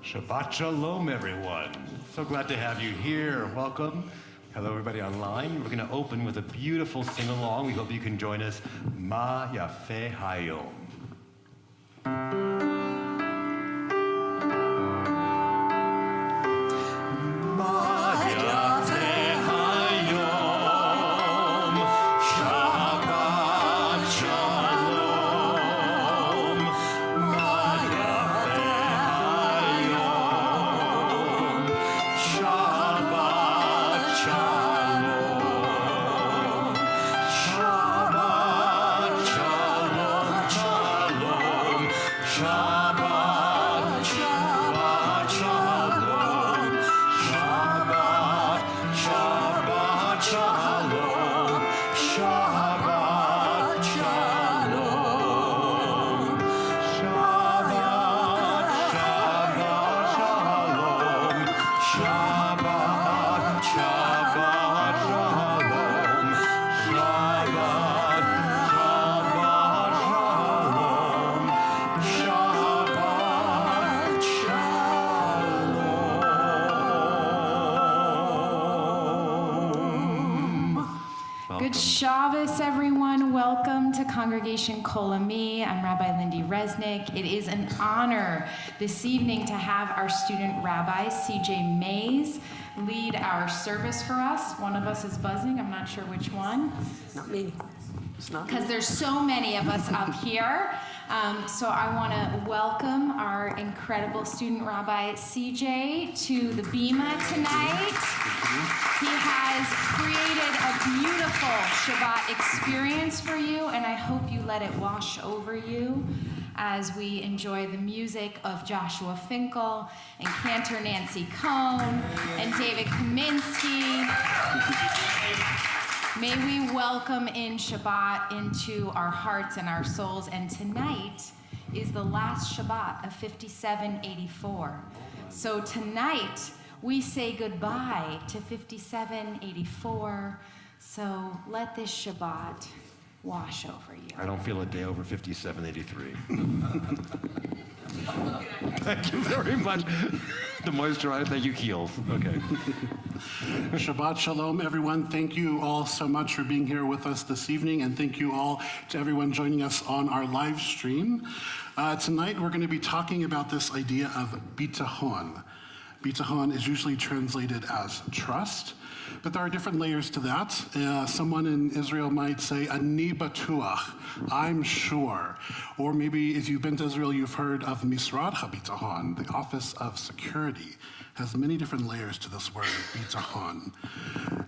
Shabbat Shalom, everyone. So glad to have you here. Welcome. Hello, everybody online. We're going to open with a beautiful sing-along. We hope you can join us. Ma Yafeh Hayom. Good Shabbos, everyone. Welcome to Congregation Kol Ami. I'm Rabbi Lindy Resnick. It is an honor this evening to have our student rabbi, CJ Mays, lead our service for us. One of us is buzzing. I'm not sure which one. Not me. It's not me. Because there's so many of us up here. So I want to welcome our incredible student rabbi, CJ, to the Bima tonight. He has created a beautiful Shabbat experience for you, and I hope you let it wash over you as we enjoy the music of Joshua Finkel and Cantor Nancy Cohn and David Kaminsky. May we welcome in Shabbat into our hearts and our souls. And tonight is the last Shabbat of 5784. So tonight we say goodbye to 5784. So let this Shabbat wash over you. I don't feel a day over 5783. Thank you very much. The moisturizer, thank you, Keels. Okay. Shabbat Shalom, everyone. Thank you all so much for being here with us this evening, and thank you all to everyone joining us on our live stream. Tonight, we're going to be talking about this idea of bitachon. Bitachon is usually translated as trust, but there are different layers to that. Someone in Israel might say, Ani batuach, I'm sure. Or maybe if you've been to Israel, you've heard of Misrad HaBitachon, the Office of Security. Has many different layers to this word, bitachon.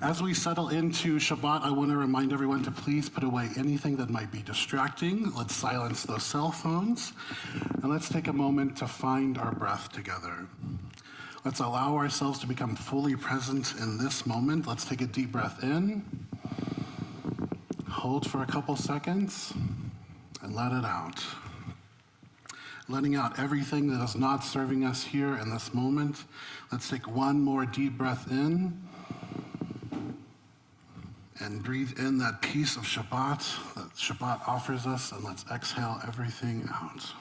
As we settle into Shabbat, I want to remind everyone to please put away anything that might be distracting. Let's silence those cell phones, and let's take a moment to find our breath together. Let's allow ourselves to become fully present in this moment. Let's take a deep breath in, hold for a couple seconds, and let it out. Letting out everything that is not serving us here in this moment. Let's take one more deep breath in and breathe in that peace of Shabbat that Shabbat offers us, and let's exhale everything out.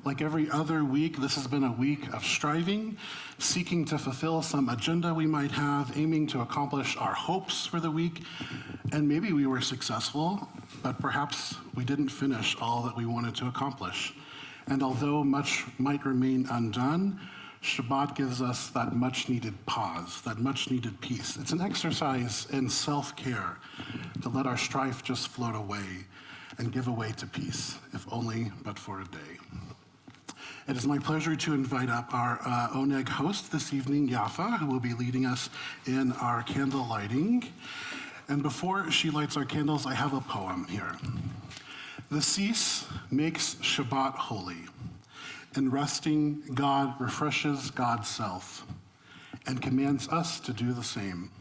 Like every other week, this has been a week of striving, seeking to fulfill some agenda we might have, aiming to accomplish our hopes for the week, and maybe we were successful, but perhaps we didn't finish all that we wanted to accomplish. And although much might remain undone, Shabbat gives us that much-needed pause, that much-needed peace. It's an exercise in self-care to let our strife just float away and give away to peace, if only but for a day. It is my pleasure to invite up our Oneg host this evening, Yafa, who will be leading us in our candle lighting. And before she lights our candles, I have a poem here. The cease makes Shabbat holy. In resting, God refreshes God's self and commands us to do the same.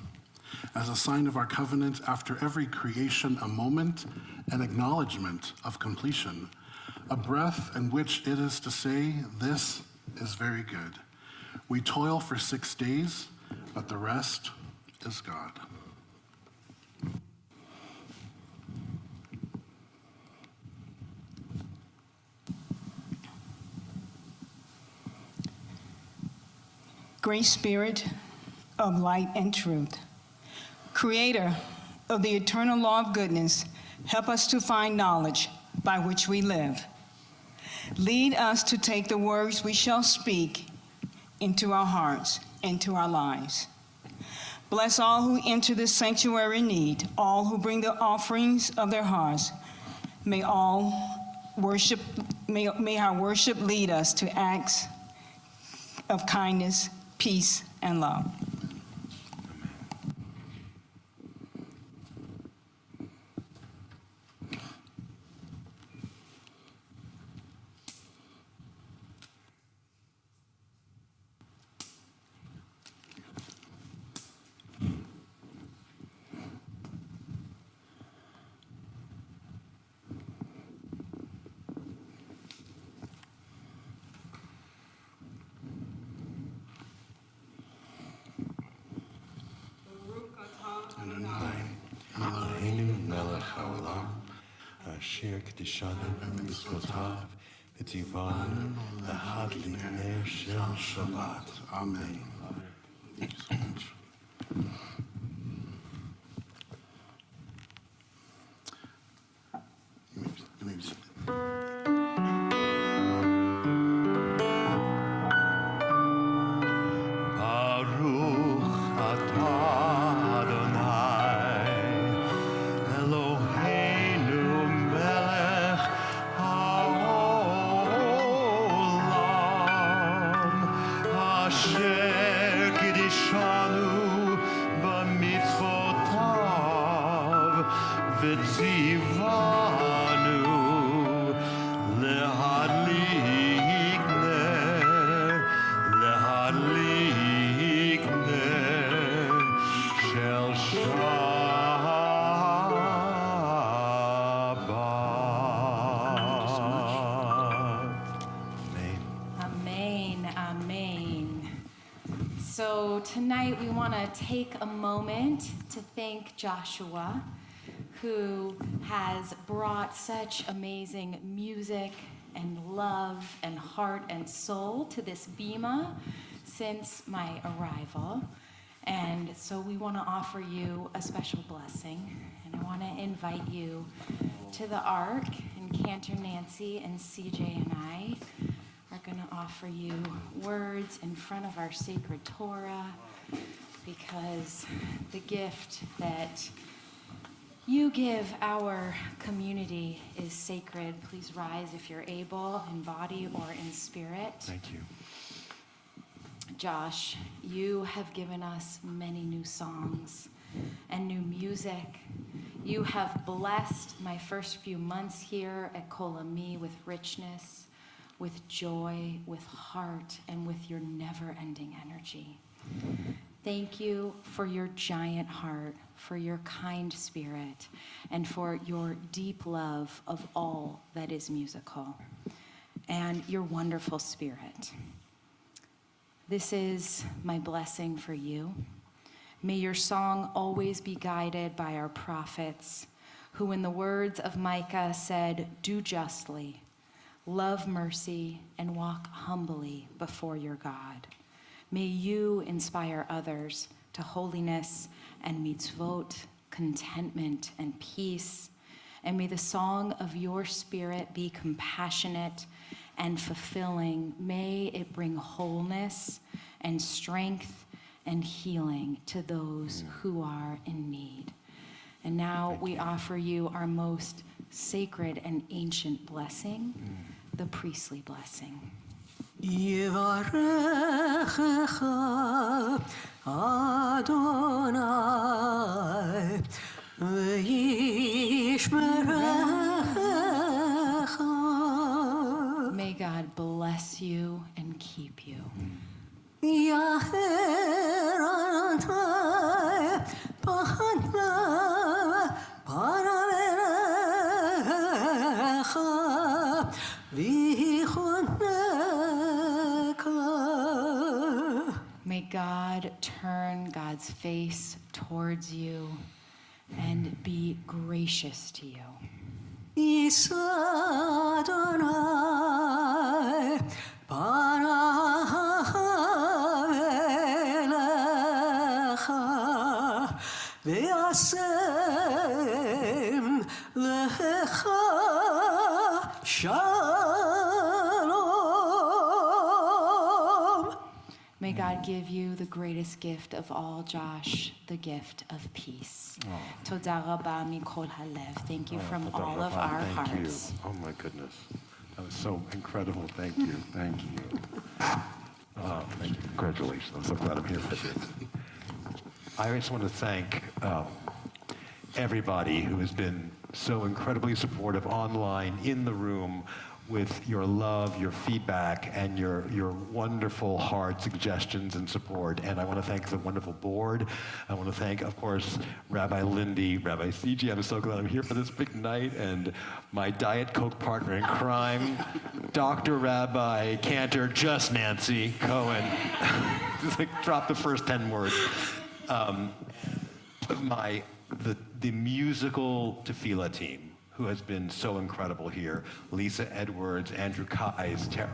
As a sign of our covenant, after every creation, a moment, an acknowledgement of completion, a breath in which it is to say, this is very good. We toil for 6 days, but the rest is God. Great Spirit of light and truth, Creator of the eternal law of goodness, help us to find knowledge by which we live. Lead us to take the words we shall speak into our hearts, into our lives. Bless all who enter this sanctuary in need, all who bring the offerings of their hearts. May our worship lead us to acts of kindness, peace, and love. Asher Kedishanu B'mitzvotav V'tivanu Lahad L'nei Shel Shabbat. Amen. Thank you so much. You may be seated. Baruch atah Adonai Eloheinu melech haolam asher kidishanu b'mitzvotav v'tzivanu lehadlik ner shel Shabbat. Amen. Amen, amen. So tonight we want to take a moment to thank Joshua, who has brought such amazing music and love and heart and soul to this bima since my arrival. And so we want to offer you a special blessing. And I want to invite you to the Ark, and Cantor Nancy and CJ and I are going to offer you words in front of our sacred Torah, because the gift that you give our community is sacred. Please rise if you're able, in body or in spirit. Thank you. Josh, you have given us many new songs and new music. You have blessed my first few months here at Kol Ami with richness, with joy, with heart, and with your never-ending energy. Thank you for your giant heart, for your kind spirit, and for your deep love of all that is musical, and your wonderful spirit. This is my blessing for you. May your song always be guided by our prophets, who in the words of Micah said, "Do justly, love mercy, and walk humbly before your God." May you inspire others to holiness and mitzvot, contentment and peace. And may the song of your spirit be compassionate and fulfilling. May it bring wholeness and strength and healing to those who are in need. And now we offer you our most sacred and ancient blessing, the priestly blessing. Yivarechecha Adonai v'yishmerecha. May God bless you and keep you. Yaher Adonai panav panaverecha v'yichoneka. May God turn God's face towards you and be gracious to you. Yisa Adonai panav יעשם לך שלום. May God give you the greatest gift of all, Josh, the gift of peace. Toda rabba mikol halev. Thank you from all of our Thank hearts. you. Oh my goodness. That was so incredible. Thank you. Thank you. Thank you. Congratulations. I'm so glad I'm here with you. I just want to thank everybody who has been so incredibly supportive online, in the room, with your love, your feedback, and your wonderful hard suggestions and support. And I want to thank the wonderful board. I want to thank, of course, Rabbi Lindy, Rabbi CG. I'm so glad I'm here for this big night. And my Diet Coke partner in crime, Dr. Rabbi Cantor, just Nancy Cohen. Just like drop the first 10 words. The musical tefillah team, who has been so incredible here. Lisa Edwards, Andrew Kais, Tara.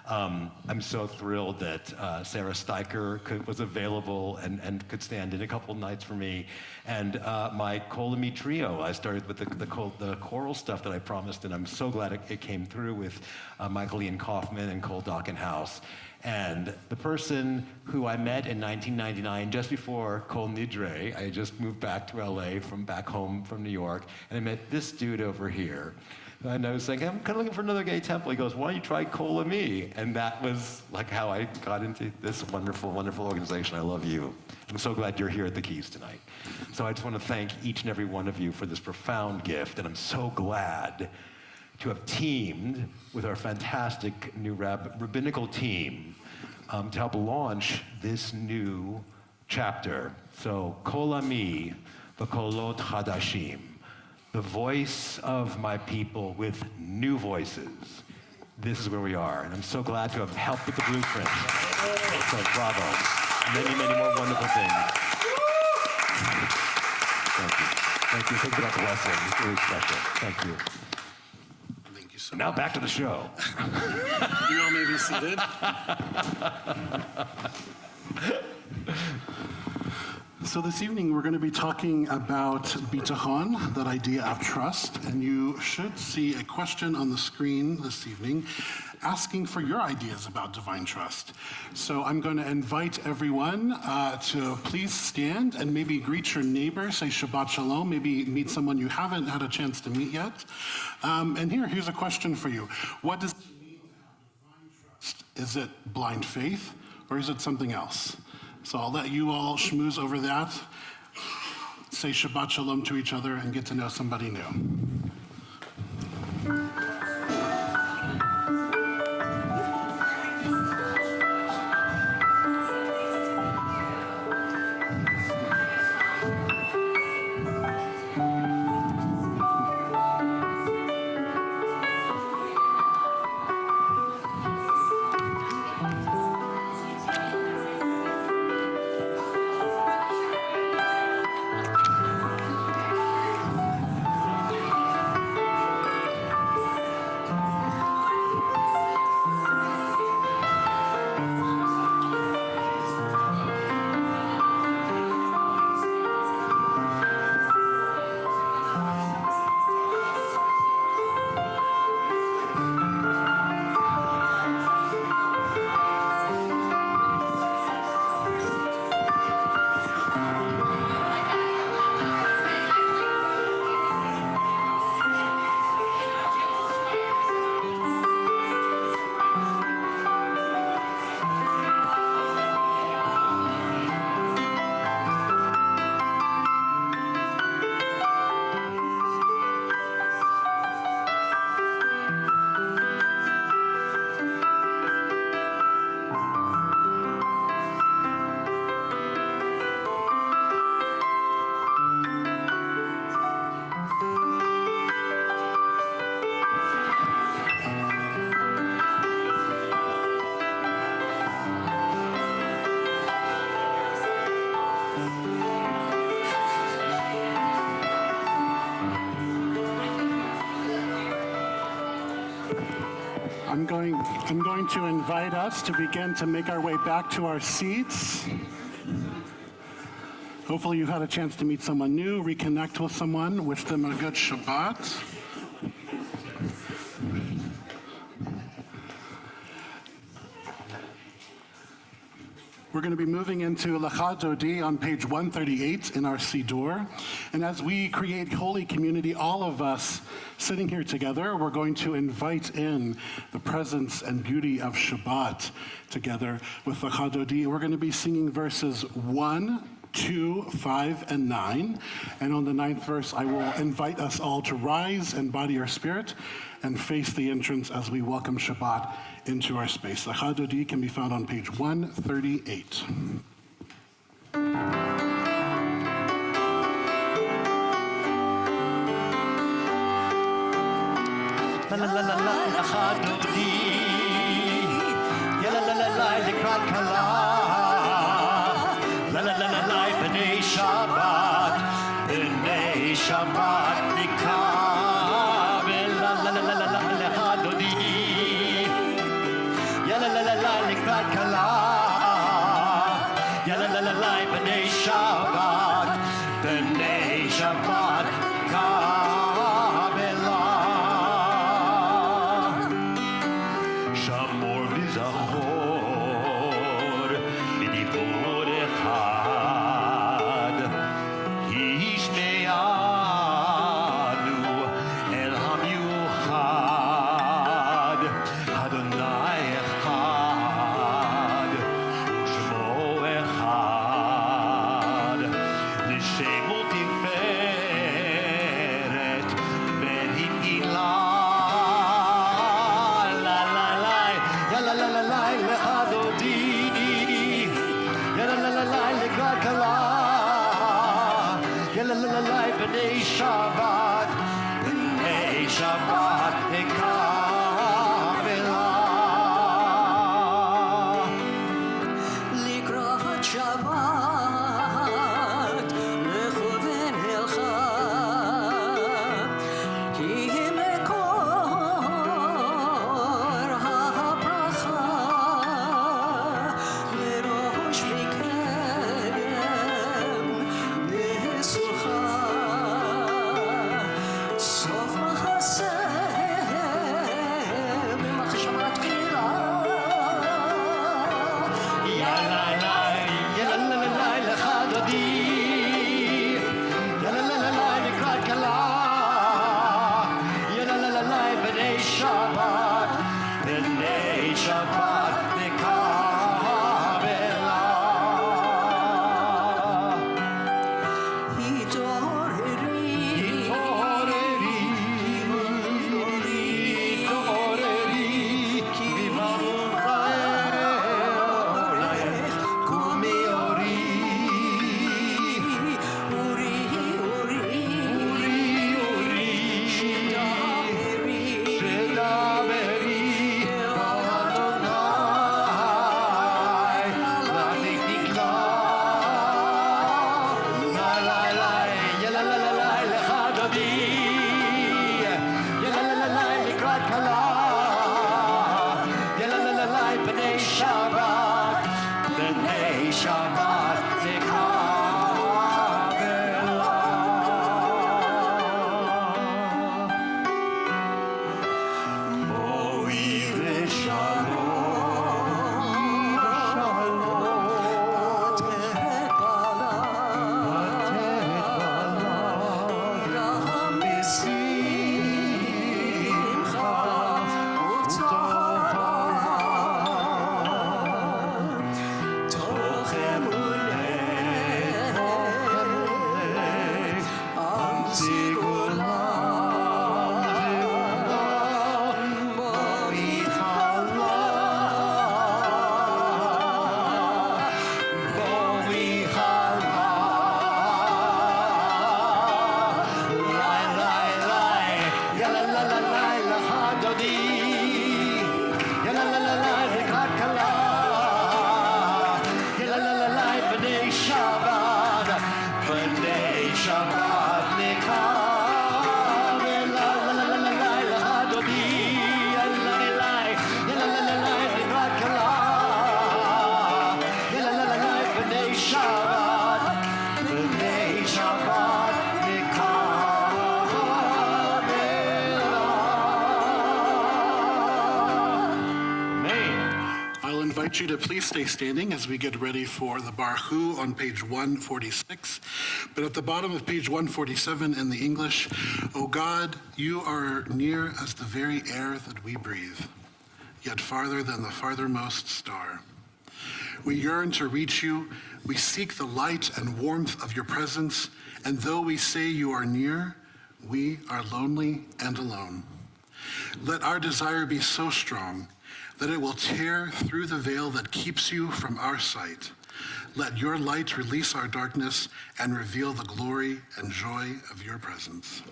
I'm so thrilled that Sarah Steicher was available and could stand in a couple nights for me. And my Kol-Ami trio, I started with the choral stuff that I promised, and I'm so glad it came through with Michael Ian Kaufman and Cole Dockenhouse. And the person who I met in 1999, just before Kol Nidre, I just moved back to LA from back home from New York, and I met this dude over here. And I was saying, I'm kind of looking for another gay temple. He goes, why don't you try Kol Ami? And that was like how I got into this wonderful, wonderful organization. I love you. I'm so glad you're here at the Keys tonight. So I just want to thank each and every one of you for this profound gift, and I'm so glad to have teamed with our fantastic new rabbinical team to help launch this new chapter. So, Kol Ami, v'kolot chadashim, the voice of my people with new voices. This is where we are, and I'm so glad to have helped with the blueprint. So, bravo. Many, many more wonderful things. Thank you. Thank you. Thank you for that blessing. It's really special. Thank you. Now back to the show. You all may be seated. So this evening we're going to be talking about bitachon, that idea of trust, and you should see a question on the screen this evening asking for your ideas about divine trust. So I'm going to invite everyone to please stand and maybe greet your neighbor, say Shabbat Shalom, maybe meet someone you haven't had a chance to meet yet. And here's a question for you. What does it mean to have divine trust? Is it blind faith, or is it something else? So I'll let you all schmooze over that, say Shabbat Shalom to each other, and get to know somebody new. I'm going to invite us to begin to make our way back to our seats. Hopefully you've had a chance to meet someone new, reconnect with someone, wish them a good Shabbat. We're going to be moving into Lecha Dodi on page 138 in our Siddur. And as we create holy community, all of us sitting here together, we're going to invite in the presence and beauty of Shabbat together with Lecha Dodi. We're going to be singing verses 1, 2, 5, and 9. And on the 9th verse, I will invite us all to rise and body our spirit and face the entrance as we welcome Shabbat into our space. Lecha Dodi can be found on page 138. La la la la la, Lecha Dodi. Ya la la la la, Likrat Kala. La la la la la, B'nai Shabbat. B'nai Shabbat Nikah. La la la la la la, Lecha Dodi. Ya la la la la, Likrat Kala. Ya la la la la, B'nai Shabbat. B'nai Shabbat Kabela. Shamor v'zachor b'dibur echad. Hishme'anu el hamiuchad. Adonai echad. Shmo echad. L'shemo tiferet v'himila. La la la, ya la la la la, Lecha Dodi. Ya la la la la, Likrat Kala. Ya la la la la, B'nai Shabbat. B'nai Shabbat Nikah. invite you to please stay standing as we get ready for the Barhu on page 146. But at the bottom of page 147 in the English, O God, you are near as the very air that we breathe, yet farther than the farthermost star. We yearn to reach you. We seek the light and warmth of your presence, and though we say you are near, we are lonely and alone. Let our desire be so strong that it will tear through the veil that keeps you from our sight. Let your light release our darkness and reveal the glory and joy of your presence.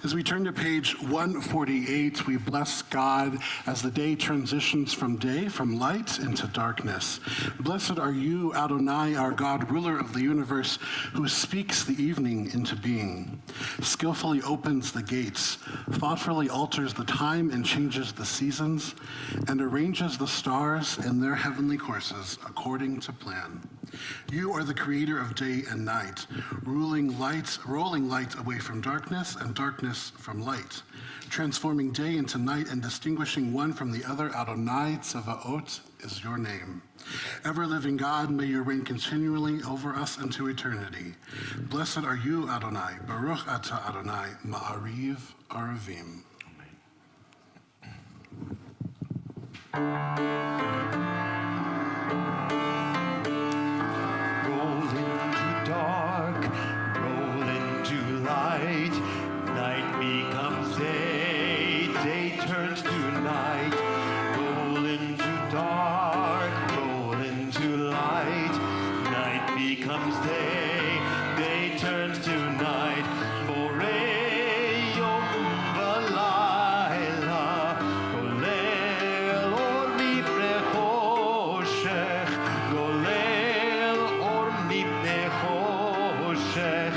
As we turn to page 148, we bless God as the day transitions from day, from light into darkness. Blessed are you, Adonai, our God, ruler of the universe, who speaks the evening into being, skillfully opens the gates, thoughtfully alters the time and changes the seasons, and arranges the stars in their heavenly courses according to plan. You are the creator of day and night, rolling light away from darkness and darkness from light, transforming day into night and distinguishing one from the other. Adonai Tzevaot is your name. Ever-living God, may you reign continually over us into eternity. Blessed are you, Adonai. Baruch atah Adonai, Ma'ariv Aravim. Dark, roll into light, night becomes day, day turns to night. Roll into dark, roll into light, night becomes day, day turns to night. Borei yom v'layla, golel or mipnei choshech, golel or mipnei choshech,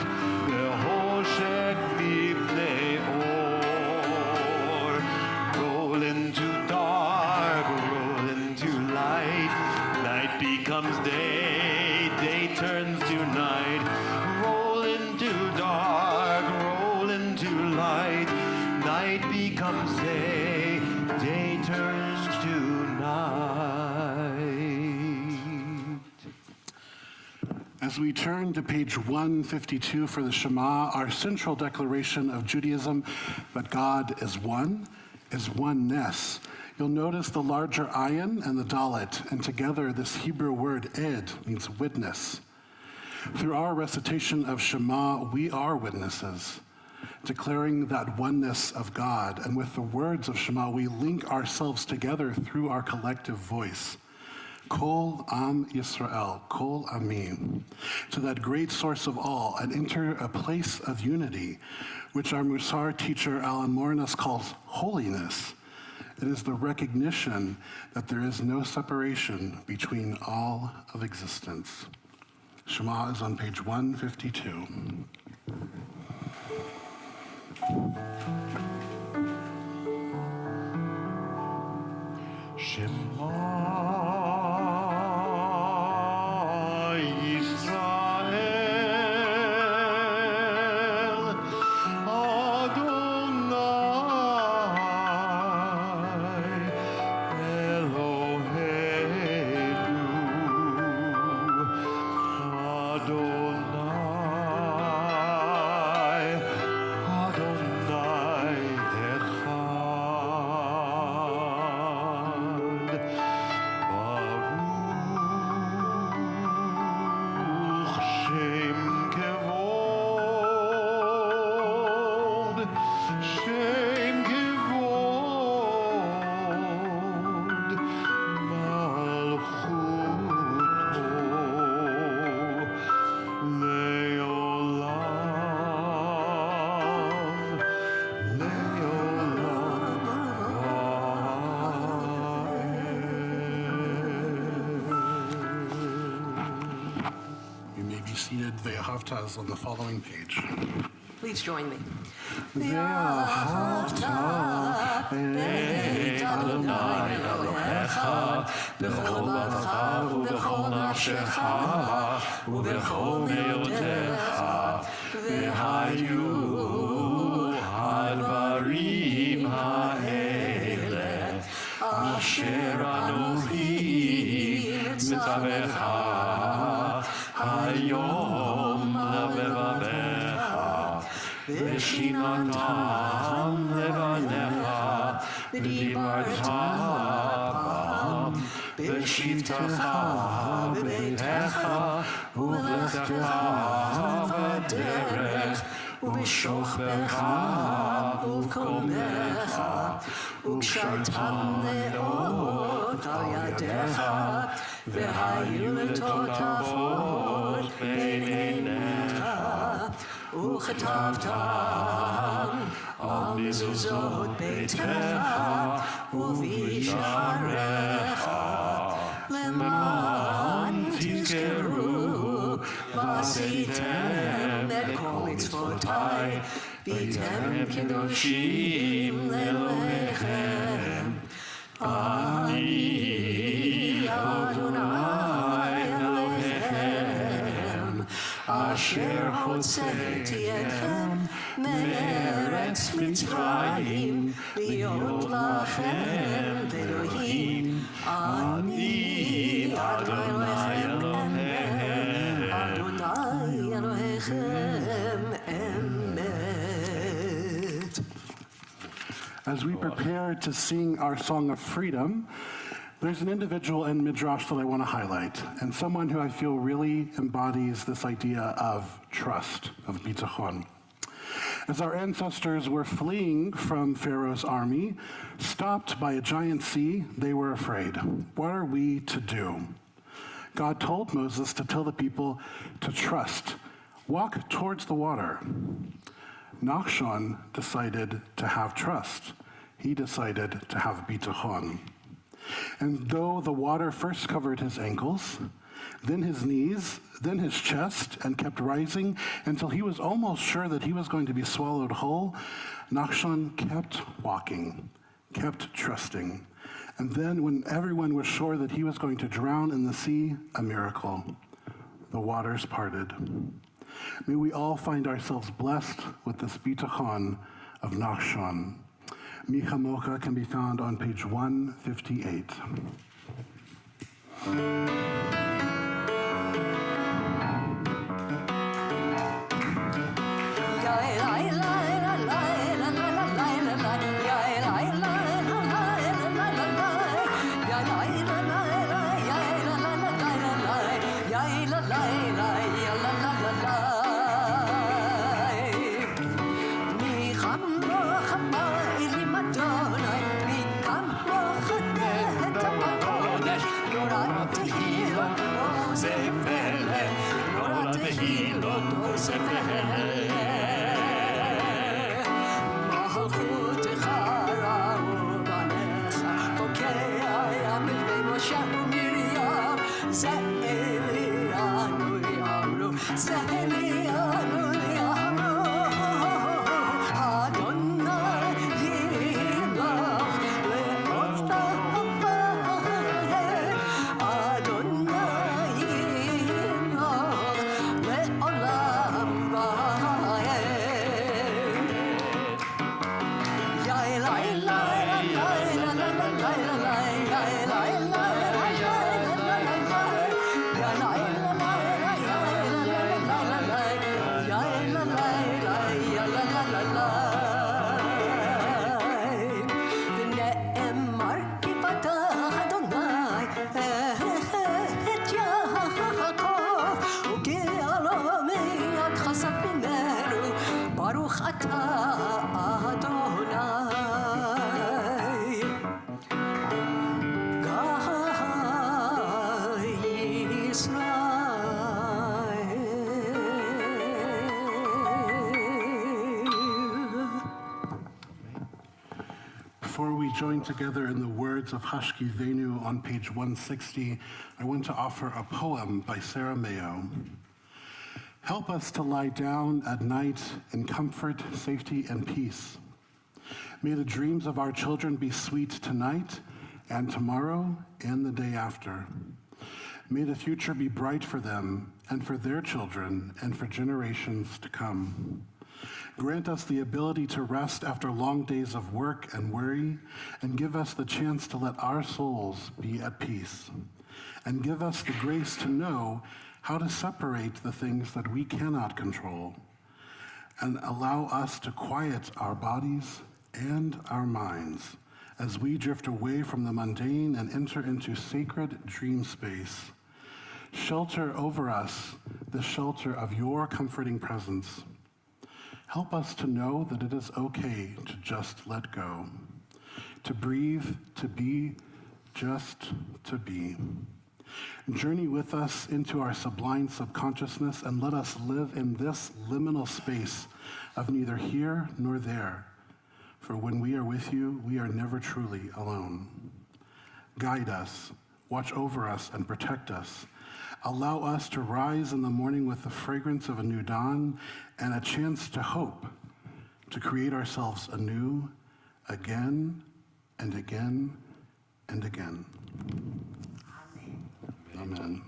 v'choshech mipnei or. Roll into dark, roll into light, night becomes day, day turns to night. Roll into dark, roll into light, night becomes day, day turns to night. As we turn to page 152 for the Shema, our central declaration of Judaism that God is oneness. You'll notice the larger ayin and the dalet, and together this Hebrew word ed means witness. Through our recitation of Shema, we are witnesses, declaring that oneness of God. And with the words of Shema, we link ourselves together through our collective voice. Kol Am Yisrael, Kol Ami, to that great source of all, and enter a place of unity, which our Musar teacher Alan Mornas calls holiness. It is the recognition that there is no separation between all of existence. Shema is on page 152. Shema Yisrael Adonai Eloheinu Adonai Adonai Echad Baruch Shem Kevod Shem Kevod Malchuto Leolam You may be seated. Ve'ahavta is on the following page. Please join me. ואהבת את אדוני אלוהיך בכל לבבך ובכל נפשך ובכל מאודך והיו הדברים האלה אשר אנוכי מצווך היום לבבך ושיננתם לבניך ודיברת בם בשבתך בביתך ובלכתך בדרך ובשוכבך ובקומך וקשרתם מאוד על ידיך והיו לטוטפות בין עיניך וכתבתם על מזוזות ביתך ובשעריך למען תזכרו ועשיתם את כל מצוותיי והייתם קדושים לאלוהיכם אני אדוני אלוהיכם אשר הוצאתי אתכם מארץ מצרים להיות לכם אלוהים אני אדוני אלוהיכם אדוני אלוהיכם אמת. As we prepare to sing our song of freedom, there's an individual in Midrash that I want to highlight, and someone who I feel really embodies this idea of trust, of bitachon. As our ancestors were fleeing from Pharaoh's army, stopped by a giant sea, they were afraid. What are we to do? God told Moses to tell the people to trust, walk towards the water. Nachshon decided to have trust. He decided to have bitachon. And though the water first covered his ankles, then his knees, then his chest, and kept rising until he was almost sure that he was going to be swallowed whole, Nachshon kept walking, kept trusting. And then when everyone was sure that he was going to drown in the sea, a miracle. The waters parted. May we all find ourselves blessed with this bitachon of Nachshon. Mi Chamocha can be found on page 158. Miriam, ברוך אתה אדוני גאי ישראל. Before we join together in the words of Hashkivenu on page 160, I want to offer a poem by Sarah Mayo. Help us to lie down at night in comfort, safety, and peace. May the dreams of our children be sweet tonight and tomorrow and the day after. May the future be bright for them and for their children and for generations to come. Grant us the ability to rest after long days of work and worry, and give us the chance to let our souls be at peace. And give us the grace to know how to separate the things that we cannot control, and allow us to quiet our bodies and our minds as we drift away from the mundane and enter into sacred dream space. Shelter over us the shelter of your comforting presence. Help us to know that it is okay to just let go, to breathe, to be, just to be. Journey with us into our sublime subconsciousness and let us live in this liminal space of neither here nor there. For when we are with you, we are never truly alone. Guide us, watch over us, and protect us. Allow us to rise in the morning with the fragrance of a new dawn and a chance to hope, to create ourselves anew, again and again and again. Amen.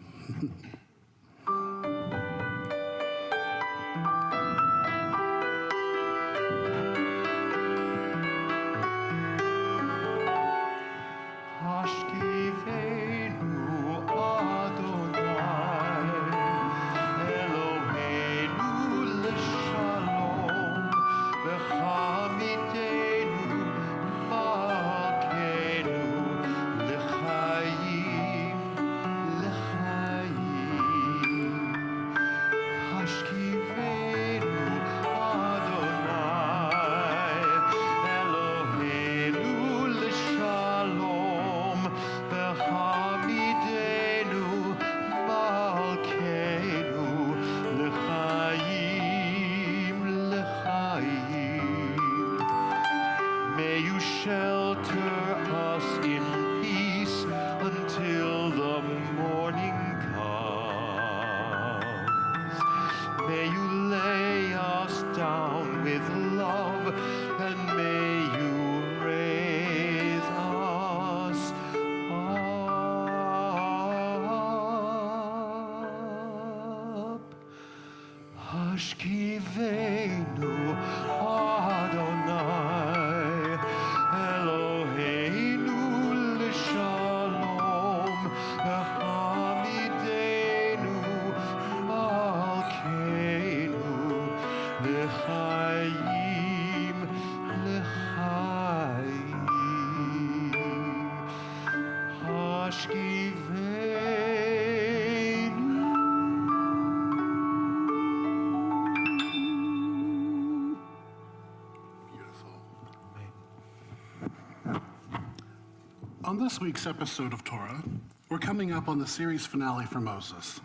On this week's episode of Torah, we're We're coming up on the series finale for Moses.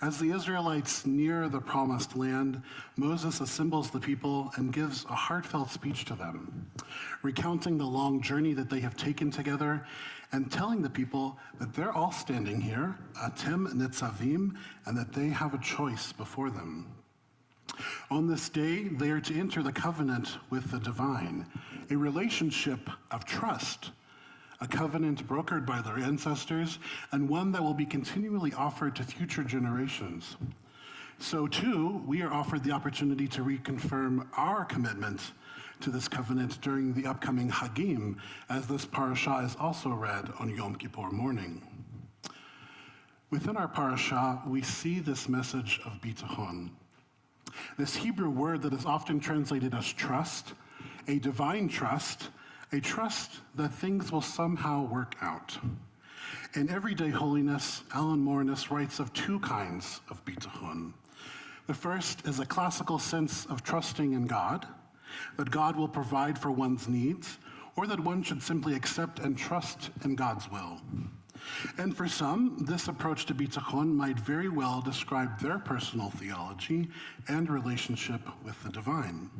As the Israelites near the promised land, Moses assembles the people and gives a heartfelt speech to them, recounting the long journey that they have taken together and telling the people that they're all standing here, Atem Nitzavim, and that they have a choice before them. On this day, they are to enter the covenant with the divine, a relationship of trust, a covenant brokered by their ancestors, and one that will be continually offered to future generations. So too, we are offered the opportunity to reconfirm our commitment to this covenant during the upcoming Hagim, as this parasha is also read on Yom Kippur morning. Within our parasha, we see this message of bitachon, this Hebrew word that is often translated as trust, a divine trust, a trust that things will somehow work out. In Everyday Holiness, Alan Morinus writes of two kinds of bitachon. The first is a classical sense of trusting in God, that God will provide for one's needs, or that one should simply accept and trust in God's will. And for some, this approach to bitachon might very well describe their personal theology and relationship with the divine.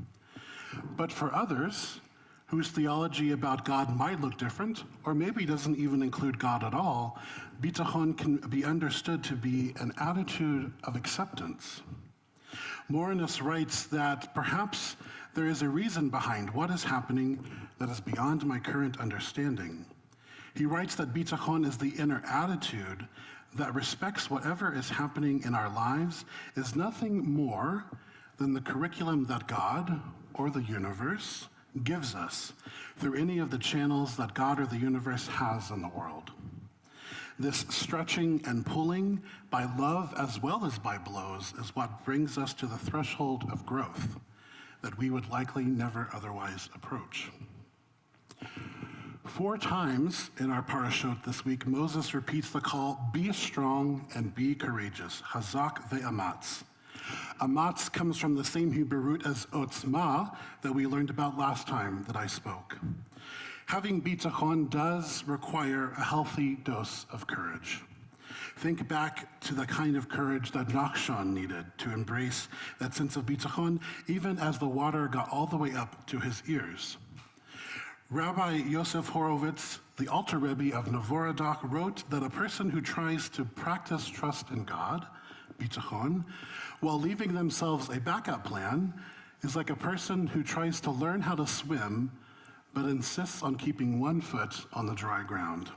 But for others, whose theology about God might look different, or maybe doesn't even include God at all, bitachon can be understood to be an attitude of acceptance. Morinus writes that perhaps there is a reason behind what is happening that is beyond my current understanding. He writes that bitachon is the inner attitude that respects whatever is happening in our lives is nothing more than the curriculum that God, or the universe, gives us through any of the channels that God or the universe has in the world. This stretching and pulling by love as well as by blows is what brings us to the threshold of growth that we would likely never otherwise approach. 4 times in our parashot this week, Moses repeats the call, be strong and be courageous, Hazak ve'amatz. Amatz comes from the same Hebrew root as otzma that we learned about last time that I spoke. Having bitachon does require a healthy dose of courage. Think back to the kind of courage that Nachshon needed to embrace that sense of bitachon, even as the water got all the way up to his ears. Rabbi Yosef Horowitz, the Alter Rebbe of Novorodok, wrote that a person who tries to practice trust in God, bitachon, while leaving themselves a backup plan, is like a person who tries to learn how to swim, but insists on keeping one foot on the dry ground.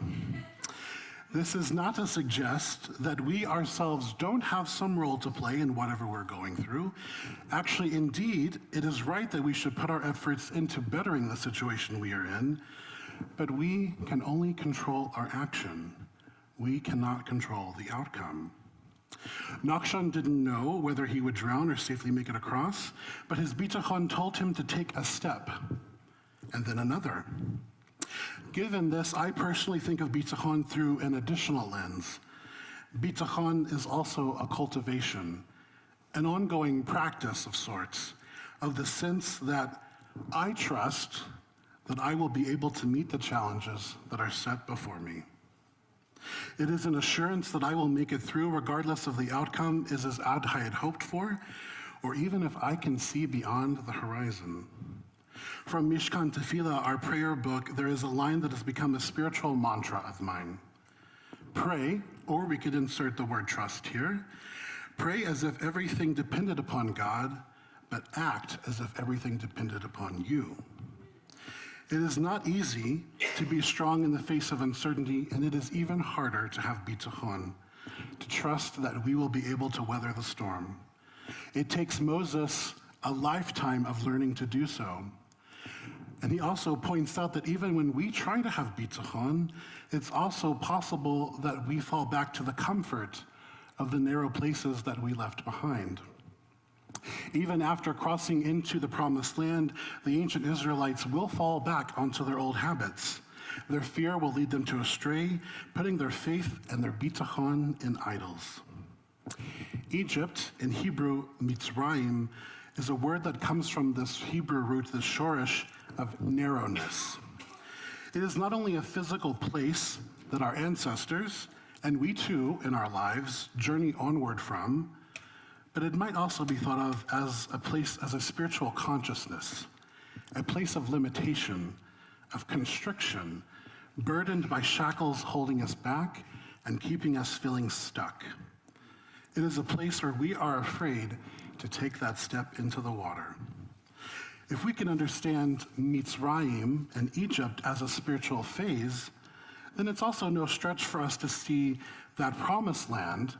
This is not to suggest that we ourselves don't have some role to play in whatever we're going through. Actually, indeed, it is right that we should put our efforts into bettering the situation we are in, but we can only control our action. We cannot control the outcome. Nachshon didn't know whether he would drown or safely make it across, but his bitachon told him to take a step, and then another. Given this, I personally think of bitachon through an additional lens. Bitachon is also a cultivation, an ongoing practice of sorts, of the sense that I trust that I will be able to meet the challenges that are set before me. It is an assurance that I will make it through regardless of the outcome is as I had hoped for, or even if I can see beyond the horizon. From Mishkan Tefillah, our prayer book, there is a line that has become a spiritual mantra of mine. Pray, or we could insert the word trust here, pray as if everything depended upon God, but act as if everything depended upon you. It is not easy to be strong in the face of uncertainty, and it is even harder to have bitachon, to trust that we will be able to weather the storm. It takes Moses a lifetime of learning to do so. And he also points out that even when we try to have bitachon, it's also possible that we fall back to the comfort of the narrow places that we left behind. Even after crossing into the promised land, the ancient Israelites will fall back onto their old habits. Their fear will lead them to astray, putting their faith and their bitachon in idols. Egypt, in Hebrew, Mitzrayim, is a word that comes from this Hebrew root, the shorish, of narrowness. It is not only a physical place that our ancestors and we too, in our lives, journey onward from, but it might also be thought of as a place, as a spiritual consciousness, a place of limitation, of constriction, burdened by shackles holding us back and keeping us feeling stuck. It is a place where we are afraid to take that step into the water. If we can understand Mitzrayim and Egypt as a spiritual phase, then it's also no stretch for us to see that promised land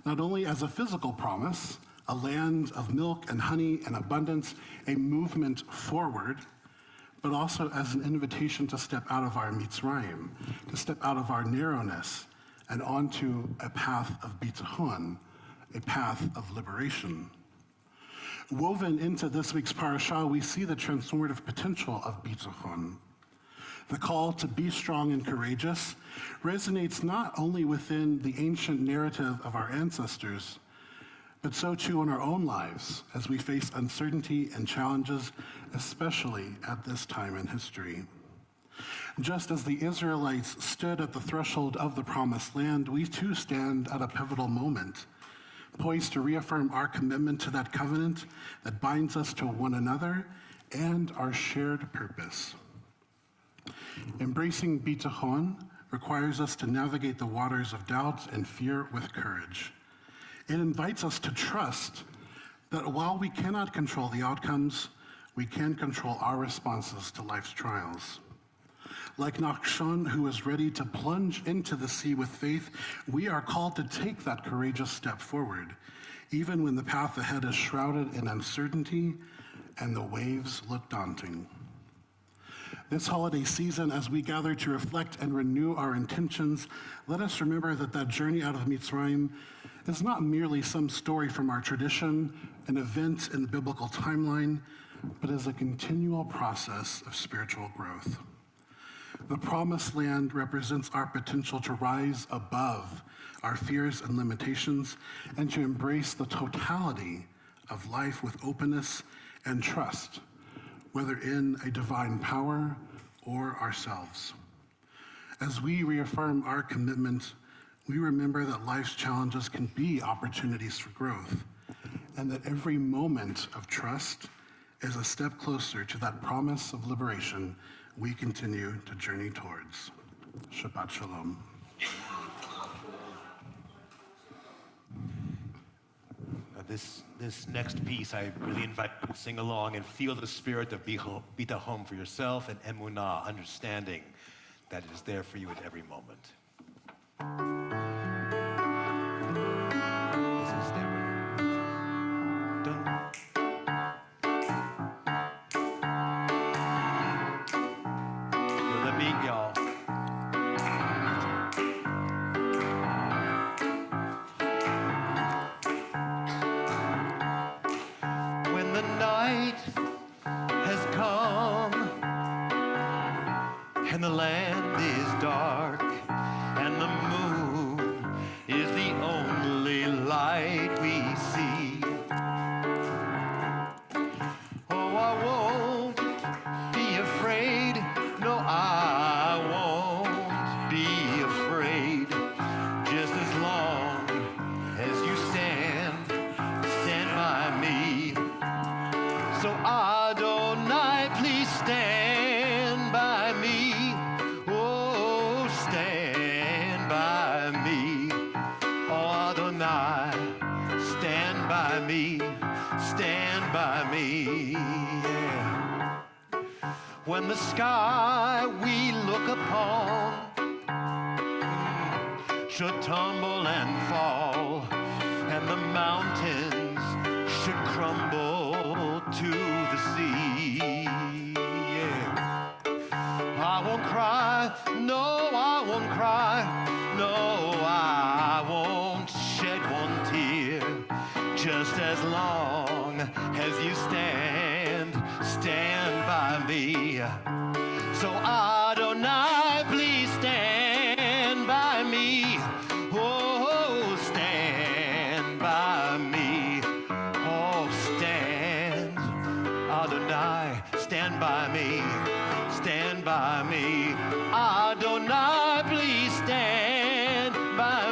not only as a physical promise, a land of milk and honey and abundance, a movement forward, but also as an invitation to step out of our Mitzrayim, to step out of our narrowness and onto a path of bitachon, a path of liberation. Woven into this week's parashah, we see the transformative potential of bitachon. The call to be strong and courageous resonates not only within the ancient narrative of our ancestors, but so too in our own lives as we face uncertainty and challenges, especially at this time in history. Just as the Israelites stood at the threshold of the promised land, we too stand at a pivotal moment, poised to reaffirm our commitment to that covenant that binds us to one another and our shared purpose. Embracing bitachon requires us to navigate the waters of doubt and fear with courage. It invites us to trust that while we cannot control the outcomes, we can control our responses to life's trials. Like Nachshon, who is ready to plunge into the sea with faith, we are called to take that courageous step forward, even when the path ahead is shrouded in uncertainty and the waves look daunting. This holiday season, as we gather to reflect and renew our intentions, let us remember that that journey out of Mitzrayim is not merely some story from our tradition, an event in the biblical timeline, but is a continual process of spiritual growth. The Promised Land represents our potential to rise above our fears and limitations and to embrace the totality of life with openness and trust, whether in a divine power or ourselves. As we reaffirm our commitment, we remember that life's challenges can be opportunities for growth, and that every moment of trust is a step closer to that promise of liberation we continue to journey towards. Shabbat Shalom. This next piece, I really invite you to sing along and feel the spirit of bitachon for yourself and emunah, understanding that it is there for you at every moment. This is there. Dun. Feel the beat, y'all. When the night has come and the land is dark and the moon is the only light we see. Oh, I won't be afraid. No, I won't be afraid. Just as long as you stand by me. So Adonai, please stand by me. Oh, stand by me. Oh, Adonai, stand by me. Stand by me. Yeah. When the sky we look upon should tumble and fall, and the mountains should crumble to the sea. Yeah. I won't cry, no, I won't cry, no, I won't shed one tear, just as long as you stand by me. So Adonai, please stand by me. Oh, stand by me. Oh, stand, Adonai, stand by me. Stand by me. Adonai, please stand by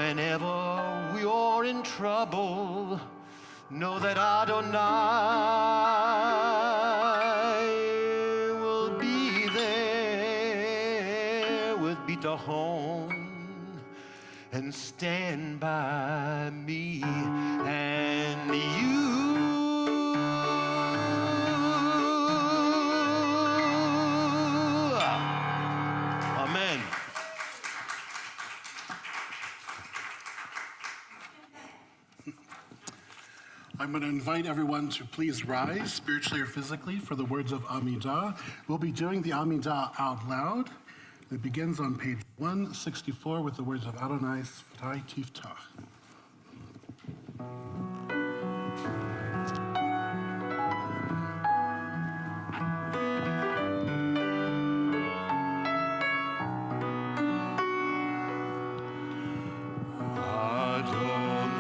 Whenever you're in trouble, know that Adonai will be there with bitachon and stand by me and you. Amen. I'm going to invite everyone to please rise, spiritually or physically, for the words of Amidah. We'll be doing the Amidah out loud. It begins on page 164 with the words of Adonai Sfatai Tiftach.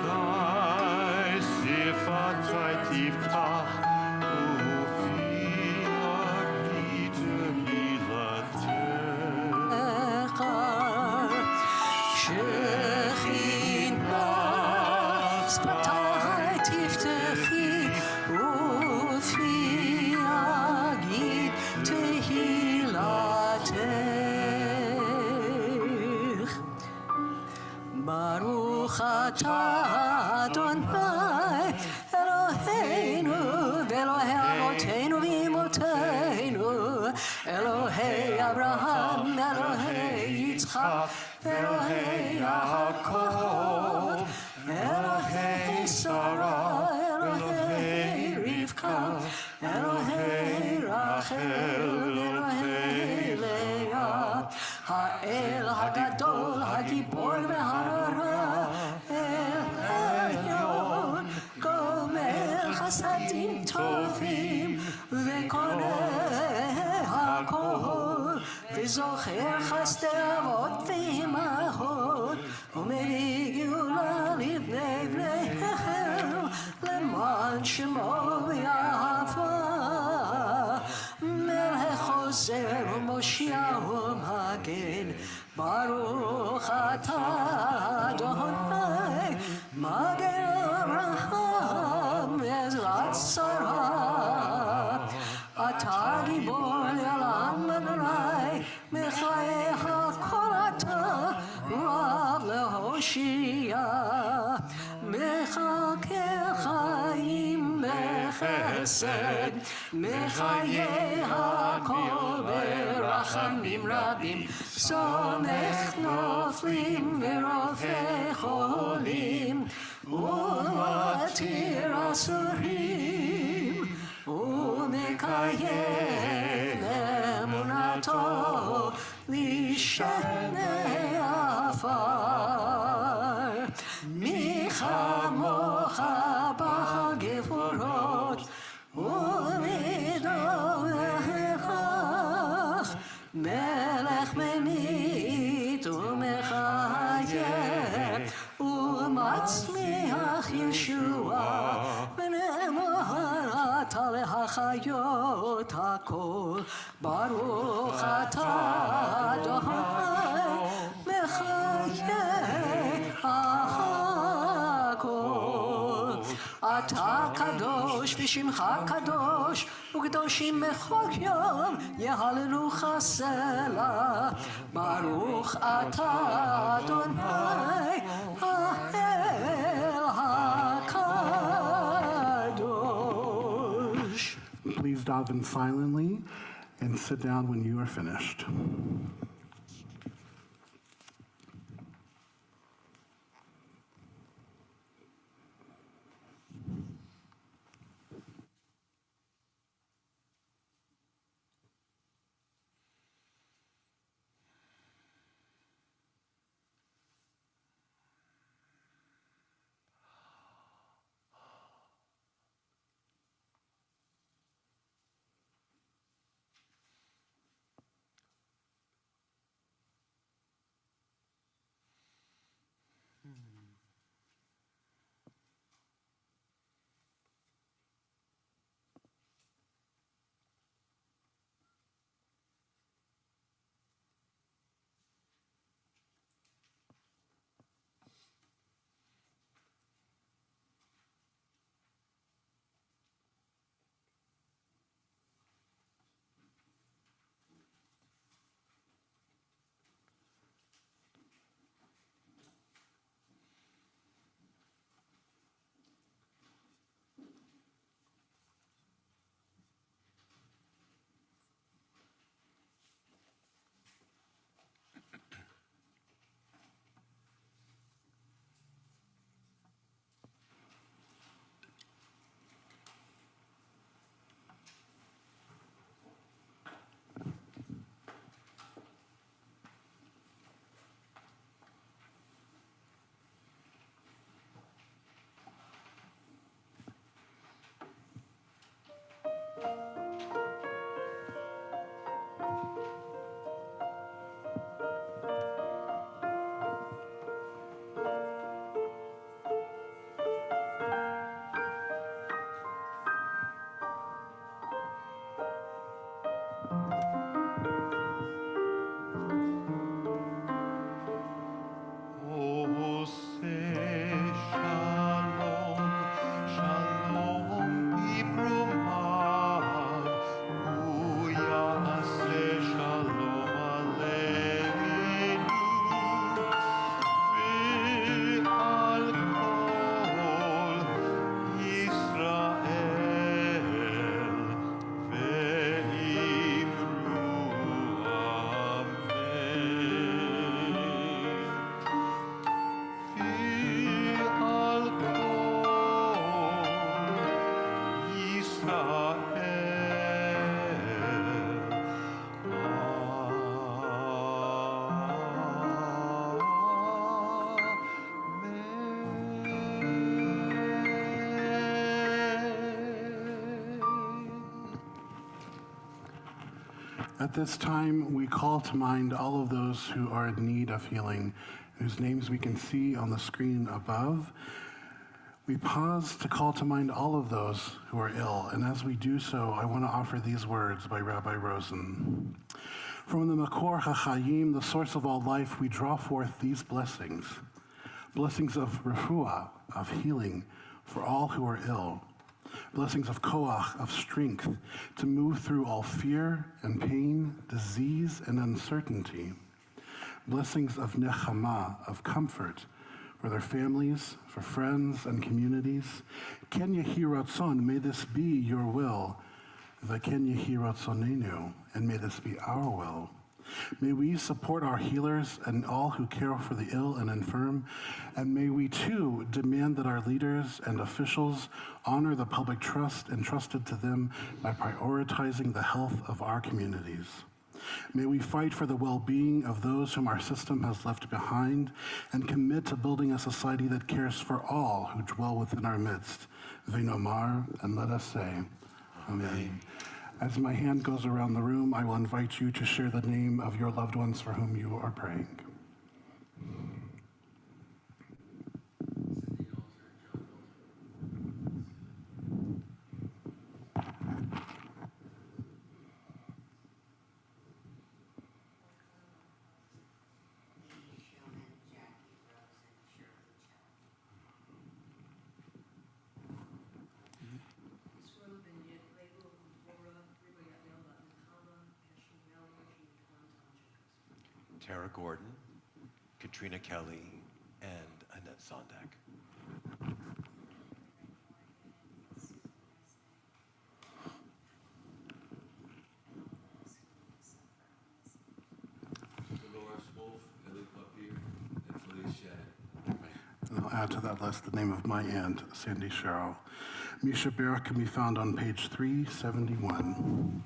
Adonai Sfatai Tiftach ufi agite hilater. שכינה שפתיי תפתחי ופי אגיד תהילתך. ברוך אתה אדוני אלוהינו ואלוהי אבותינו ואמותינו אלוהי אברהם אלוהי יצחק אלוהי יעקב אלוהי שרה אלוהי רבקה אלוהי רחל אלוהי לאה האל הגדול הגיבור והנורא אל העליון גומר חסדים טובים וקונה הכל וזוכר חסדי אבות ואימהות ומביא גאולה לבני בניהם למען שמו ויעפה מלך חוזר ומושיע ומגן ברוך אתה אדוני מגן אברהם עזרת שרה אתה גיבור לעם אדוני מחיי הכל אתה רב להושיע מחכה חיים בחסד מחיי הכל ברחמים רבים סומך נופלים ורופא חולים ומתיר אסורים ומקיים אמונתו לשני עפר מי כמוך בגבורות ומדוברך מלך ממית ומחיה ומצמיח ישועה ונאמרת להחיות הכל ברוך אתה אדוני מחיי הכל אתה קדוש ושמך קדוש וקדושים בכל יום יהללוך סלה ברוך אתה אדוני האל הקדוש. Please daven silently and sit down when you are finished. At this time, we call to mind all of those who are in need of healing, whose names we can see on the screen above. We pause to call to mind all of those who are ill, and as we do so, I want to offer these words by Rabbi Rosen. From the Makor HaChayim, the source of all life, we draw forth these blessings. Blessings of refuah, of healing, for all who are ill. Blessings of koach, of strength, to move through all fear and pain, disease and uncertainty. Blessings of nechama, of comfort, for their families, for friends and communities. Ken yehi ratzon, may this be your will. V'ken yehi ratzonenu, and may this be our will. May we support our healers and all who care for the ill and infirm, and may we too demand that our leaders and officials honor the public trust entrusted to them by prioritizing the health of our communities. May we fight for the well-being of those whom our system has left behind and commit to building a society that cares for all who dwell within our midst. V'nomar, and let us say, Amen. As my hand goes around the room, I will invite you to share the name of your loved ones for whom you are praying. Tara Gordon, Katrina Kelly, and Annette Sondak. Dolores Wolf, Ellie Papier, and Felice Shad. And I'll add to that list the name of my aunt, Sandy Sherrill. Misha Barak can be found on page 371.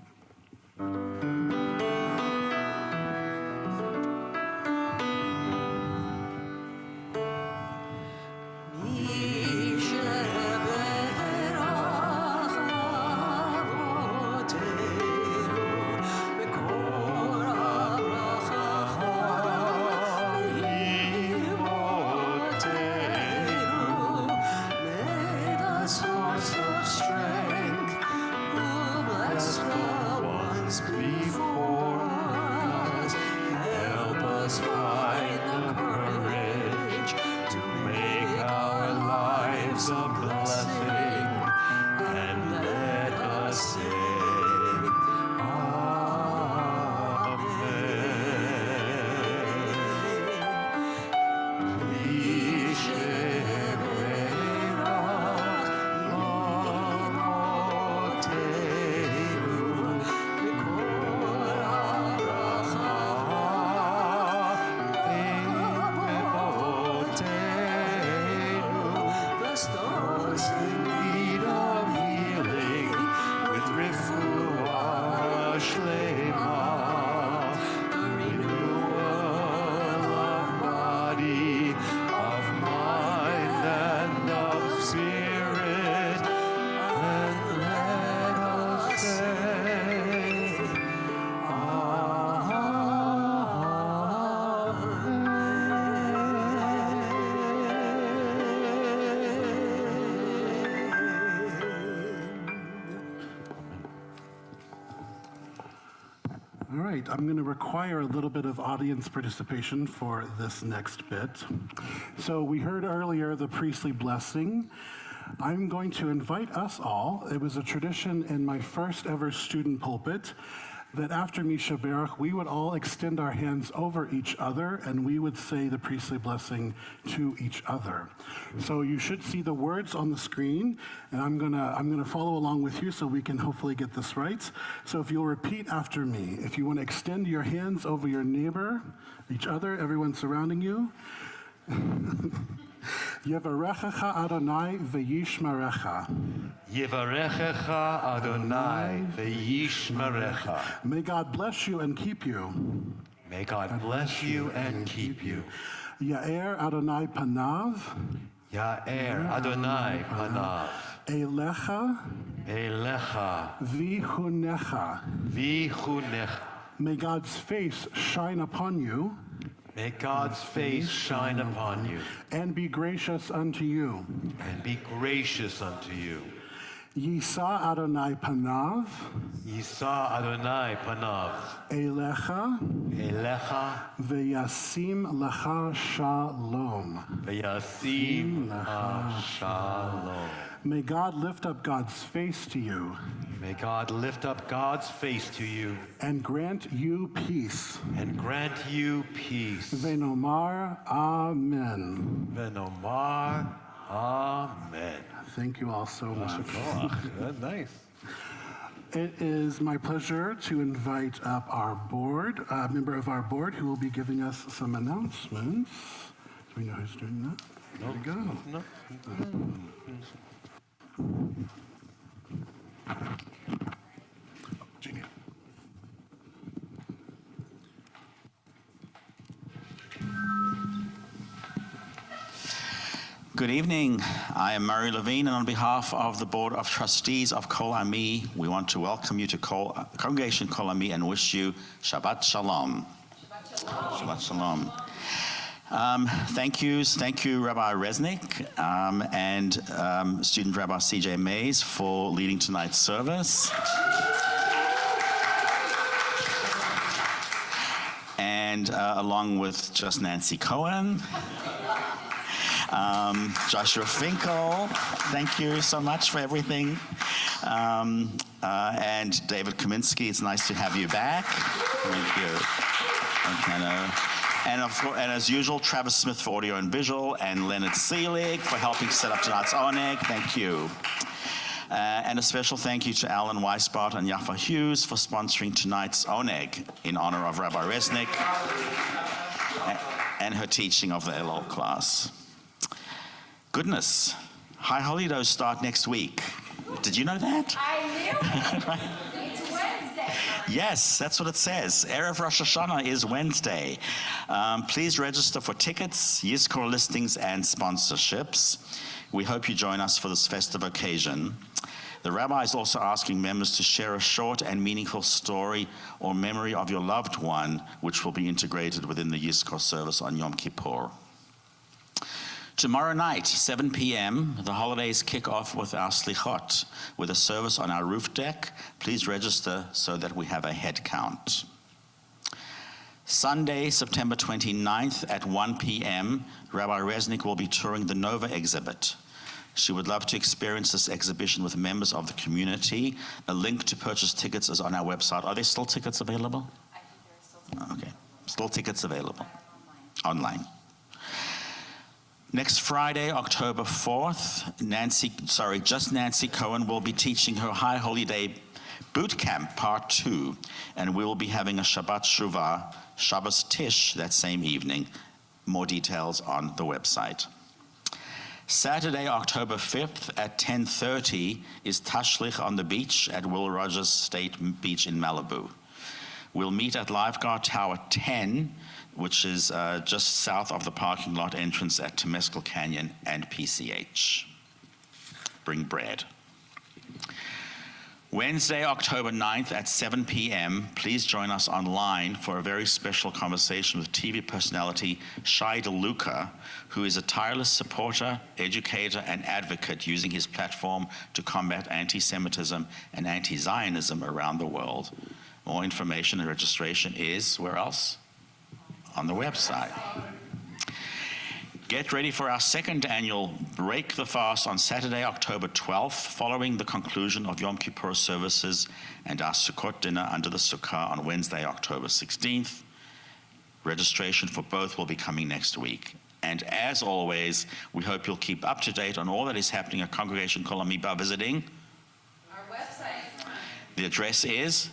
All right, I'm going to require a little bit of audience participation for this next bit. So we heard earlier the priestly blessing. I'm going to invite us all. It was a tradition in my first ever student pulpit that after Misha Baruch, we would all extend our hands over each other and we would say the priestly blessing to each other. So you should see the words on the screen, and I'm gonna follow along with you so we can hopefully get this right. So if you'll repeat after me, if you want to extend your hands over your neighbor, each other, everyone surrounding you. Yevarechecha Adonai v'yishmerecha. Yevarechecha Adonai v'yishmerecha. May God bless you and keep you. May God bless you and keep you. Ya'er Adonai panav. Ya'er Adonai panav. Elecha Elecha v'chunecha. v'chunecha. May God's face shine upon you May God's face shine upon you and be gracious unto you. and be gracious unto you. Yisa Adonai panav Yisa Adonai panav elecha elecha veyasim lecha shalom. v'yasim ha shalom. May God lift up God's face to you May God lift up God's face to you and grant you peace. and grant you peace. Venomar Amen. Venomar, amen. Thank you all so much. Nice. It is my pleasure to invite up our board, a member of our board who will be giving us some announcements. Do we know who's doing that? There we go. No. Jeannie. Good evening. I am Murray Levine, and on behalf of the Board of Trustees of Kol Ami, we want to welcome you to Congregation Kol Ami and wish you Shabbat Shalom. Shabbat Shalom. Thank you, Rabbi Resnick and student Rabbi CJ Mays for leading tonight's service. And along with just Nancy Cohen. Joshua Finkel, thank you so much for everything. And David Kaminsky, it's nice to have you back. Thank you. And as usual, Travis Smith for audio and visual, and Leonard Seelig for helping set up tonight's oneg. Thank you. And a special thank you to Alan Weisbart and Yaffa Hughes for sponsoring tonight's oneg in honor of Rabbi Resnick and her teaching of the LL class. Goodness, High Holidays start next week. Did you know that? I knew it. It's Wednesday. Yes, that's what it says. Erev Rosh Hashanah is Wednesday. Please register for tickets, Yizkor listings, and sponsorships. We hope you join us for this festive occasion. The rabbi is also asking members to share a short and meaningful story or memory of your loved one, which will be integrated within the Yizkor service on Yom Kippur. Tomorrow night, 7 p.m., the holidays kick off with our slichot, with a service on our roof deck. Please register so that we have a head count. Sunday, September 29th at 1 p.m., Rabbi Resnick will be touring the Nova exhibit. She would love to experience this exhibition with members of the community. A link to purchase tickets is on our website. Are there still tickets available? I think there are still Okay, still tickets available. Online. Next Friday, October 4th, Nancy Cohen will be teaching her High Holiday Boot Camp Part 2, and we will be having a Shabbat Shuvah, Shabbos Tish, that same evening. More details on the website. Saturday, October 5th at 10:30 is Tashlich on the beach at Will Rogers State Beach in Malibu. We'll meet at Lifeguard Tower 10, which is just south of the parking lot entrance at Temescal Canyon and PCH. Bring bread. Wednesday, October 9th at 7 p.m., please join us online for a very special conversation with TV personality Shai DeLuca, who is a tireless supporter, educator, and advocate using his platform to combat anti-Semitism and anti-Zionism around the world. More information and registration is, where else? On the website. Get ready for our second annual Break the Fast on Saturday, October 12th, following the conclusion of Yom Kippur services and our Sukkot dinner under the Sukkah on Wednesday, October 16th. Registration for both will be coming next week. And as always, we hope you'll keep up to date on all that is happening at Congregation Kol Ami by visiting our website. The address is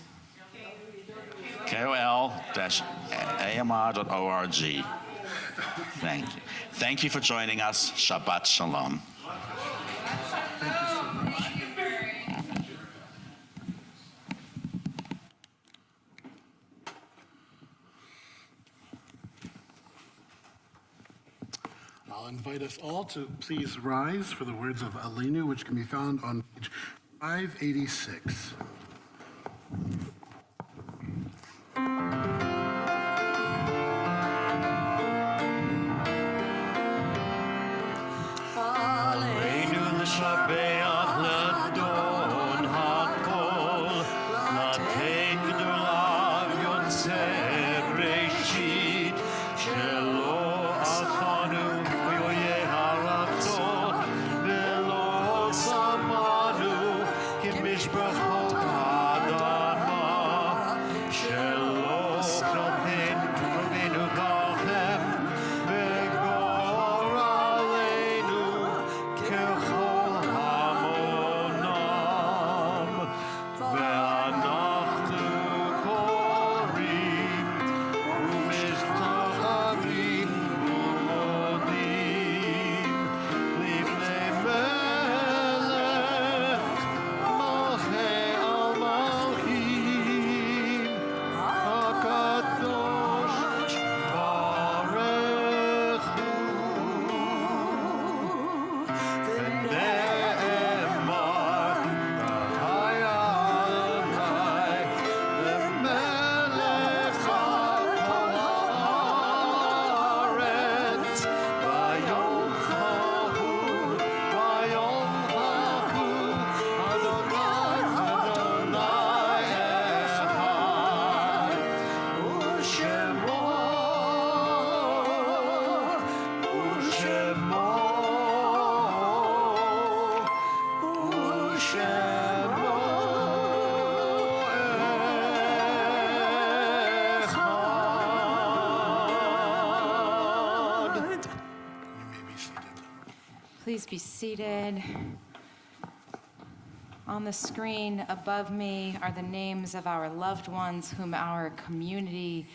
kol-amr.org. Thank you. Thank you for joining us. Shabbat Shalom. I'll invite us all to please rise for the words of Aleinu, which can be found on page 586. Please be seated. On the screen above me are the names of our loved ones whom our community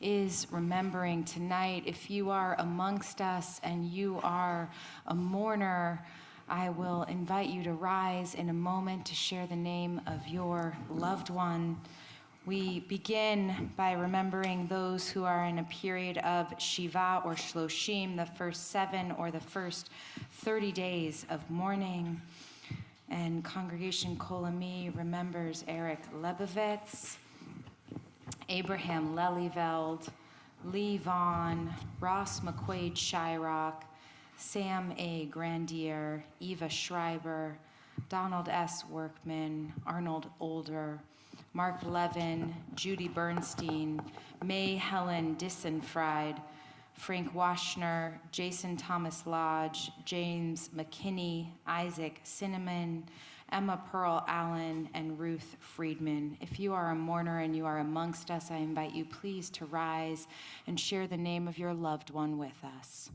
is remembering tonight. If you are amongst us and you are a mourner, I will invite you to rise in a moment to share the name of your loved one. We begin by remembering those who are in a period of Shiva or Shloshim, the first 7 or the first 30 days of mourning. And Congregation Kol Ami remembers Eric Lebovitz, Abraham Lelyveld, Lee Vaughn, Ross McQuaid Shyrock, Sam A. Grandier, Eva Schreiber, Donald S. Workman, Arnold Older, Mark Levin, Judy Bernstein, May Helen Dissenfried, Frank Washner, Jason Thomas Lodge, James McKinney, Isaac Cinnamon, Emma Pearl Allen, and Ruth Friedman. If you are a mourner and you are amongst us, I invite you please to rise and share the name of your loved one with us.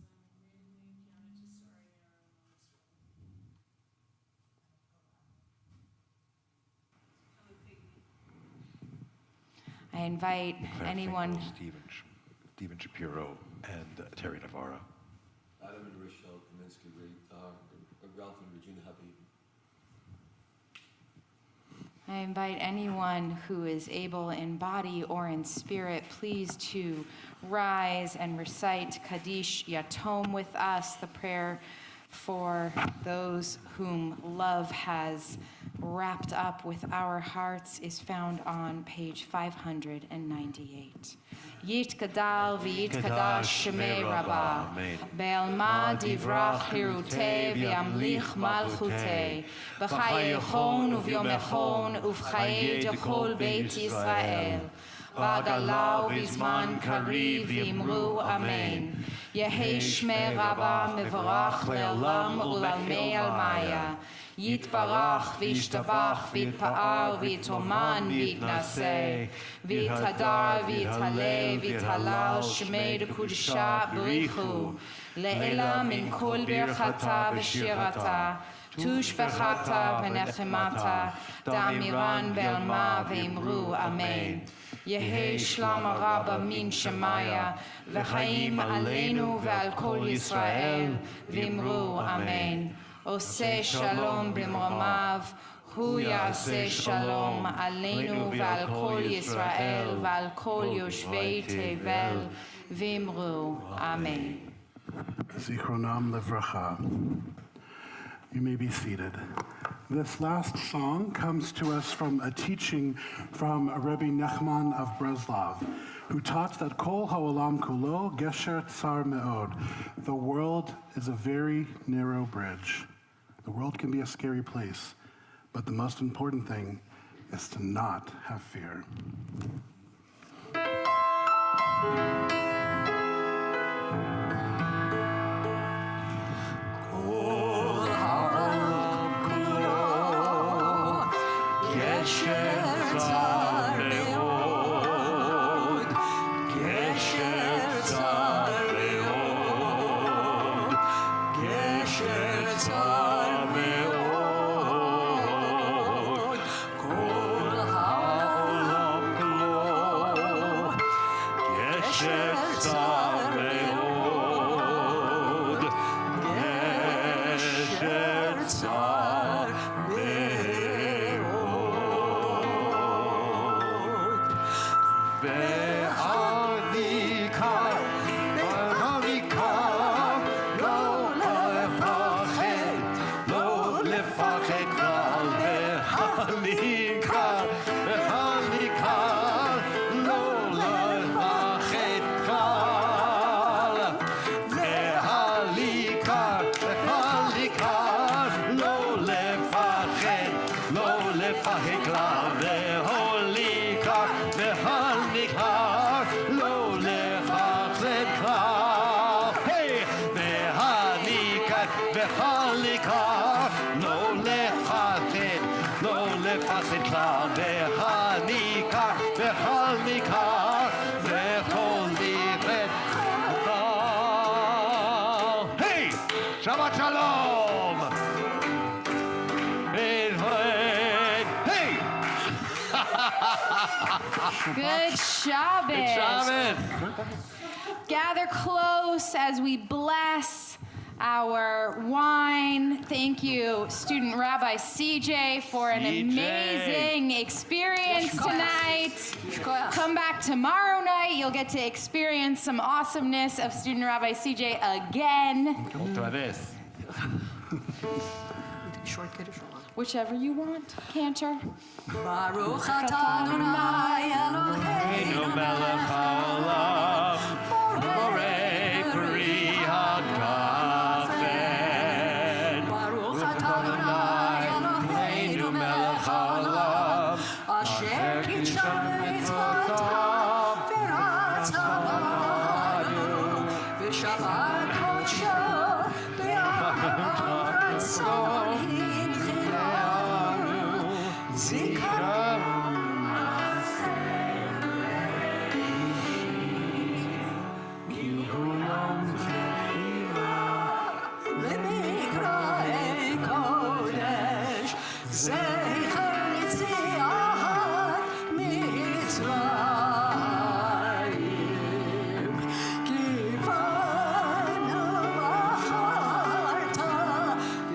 I invite Claire anyone. Finkel, Stephen Shapiro, and Terry Navarro. Adam and Rochelle Kaminsky, Ralph and Regina Habib. I invite anyone who is able in body or in spirit, please to rise and recite Kaddish Yatom with us, the prayer for those whom love has wrapped up with our hearts is found on page 598. Yitkadal v'yitkadash shemei Rabbah, be'alma divrach hirutei v'yamlich malchutei, b'chaye chon uvyomechon uv'chaye dechol beit Yisrael, v'agalau v'zman kariv v'imru amen. Yehi shmei Rabbah mevorach le'olam u'lalmei almaya, יתברך וישתבח ויתפאר ויתרומן ויתנשא ויתהדר ויתהלל ויתהלל שמי דקודשה בריחו לעילה מן כל ברכתה ושירתה תושבחתה ונחמתה דאמירן בעלמה ואמרו אמן. יהי שלום רבה מן שמיה וחיים עלינו ועל כל ישראל ואמרו אמן. עושה שלום במרומיו, הוא יעשה שלום עלינו ועל כל ישראל ועל כל יושבי תבל, ואמרו אמן. Zichronam Levracha. You may be seated. This last song comes to us from a teaching from Rebbe Nachman of Breslov, who taught that Kol Ha'olam Kulo Gesher Tsar Me'od. The world is a very narrow bridge. The world can be a scary place, but the most important thing is to not have fear. Kol ha'olam kulo, gesher tzar me'od, gesher tzar me'od, gesher tzar me'od. Kol ha'olam kulo, gesher tzar me'od, gesher tzar me'od. Ve'al nikar, ve'al nikar, lo lefachet, lo lefachet kal. Ve'al nikar, ve'al nikar, lo lefachet kal. Ve'al nikar, ve'al nikar, lo lefachet, lo lefachet kal. Ve'al nikar, ve'al nikar, lo lefachet kal. Hey! Ve'al nikar, ve'al nikar, lo lefachet, lo lefachet kal. Ve'al nikar, ve'al nikar, ve'al nikar kal. Hey! Shabbat Shalom. Hey! Good Shabbos. Good Shabbos. Gather close as we bless our wine. Thank you, Student Rabbi CJ, for an CJ. amazing experience tonight. Come back tomorrow night. You'll get to experience some awesomeness of Student Rabbi CJ again. Otra vez. Whichever you want, Cantor. Baruch atah Adonai Einu melech haolam, borei peri hagafen. Baruch atah Adonai Eloheinu melech haolam, asher kidsha mitzvotav v'ratza banu, v'shabat kodsho be'ahav ratzon himchilanu, zikaron למקראי קודש, זכר יציאת מצרים. כי בנו בחרת,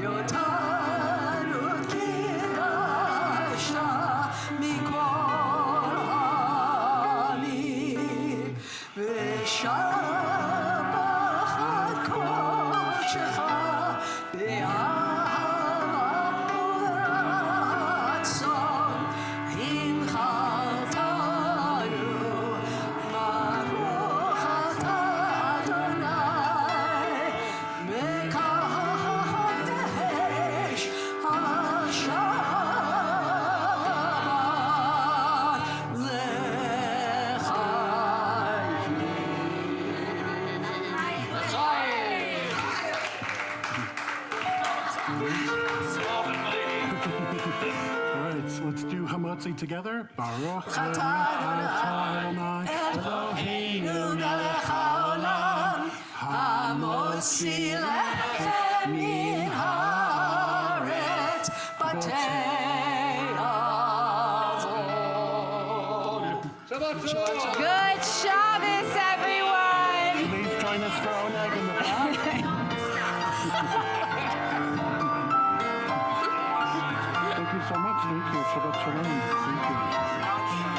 ואותנו קידשת מכל העמים. ושבחת קודשך באהבה ורצון, הנחלתנו. ברוך אתה אדוני מקדש השבת All right, so let's do Hamotzi together. Baruch Adonai Eloheinu melech haolam, המוציא לחם מן הארץ בתי אבות. Good Shabbos, everyone. Please join us for Oneg in the back. Thank you so much. Thank you. Shabbat Shalom. Thank you.